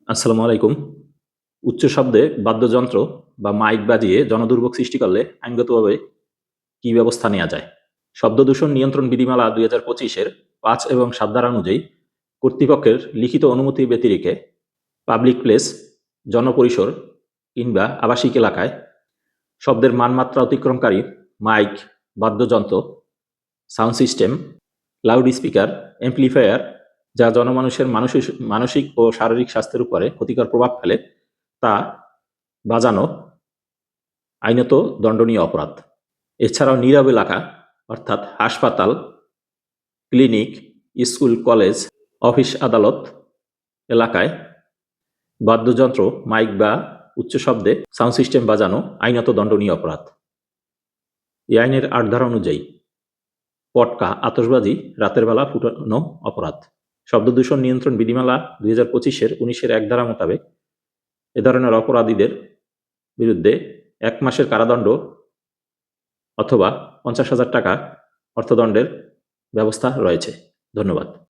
আসসালামু আলাইকুম। উচ্চ শব্দে বাদ্যযন্ত্র বা মাইক বাজিয়ে জনদুর্ভোগ সৃষ্টি করলে আইনগতভাবে কি ব্যবস্থা নেওয়া যায়? শব্দ দূষণ নিয়ন্ত্রণ বিধিমালা ২০২৫-এর ৫ এবং ৭ ধারা অনুযায়ী কর্তৃপক্ষের লিখিত অনুমতি ব্যতিরেকে পাবলিক প্লেস, জনপরিসর কিংবা আবাসিক এলাকায় শব্দের মানমাত্রা অতিক্রমকারী মাইক, বাদ্যযন্ত্র, sound system, loud speaker, amplifier যা জনমানুষের মানসিক ও শারীরিক স্বাস্থ্যের উপরে ক্ষতিকর প্রভাব ফেলে তা বাজানো আইনত দণ্ডনীয় অপরাধ। এছাড়াও নীরব এলাকা অর্থাৎ হাসপাতাল, ক্লিনিক, স্কুল, কলেজ, অফিস, আদালত এলাকায় বাদ্যযন্ত্র, মাইক বা উচ্চ শব্দে সাউন্ড সিস্টেম বাজানো আইনত দণ্ডনীয় অপরাধ। এই আইনের ৮ ধারা অনুযায়ী পটকা, আতশবাজি রাতের বেলা ফুটানো অপরাধ। শব্দদূষণ নিয়ন্ত্রণ বিধিমালা ২০২৫-এর ১৯-এর ১ ধারা মোতাবেক এ ধরনের অপরাধীদের বিরুদ্ধে ১ মাসের কারাদণ্ড অথবা ৫০,০০০ টাকা অর্থদণ্ডের ব্যবস্থা রয়েছে। ধন্যবাদ।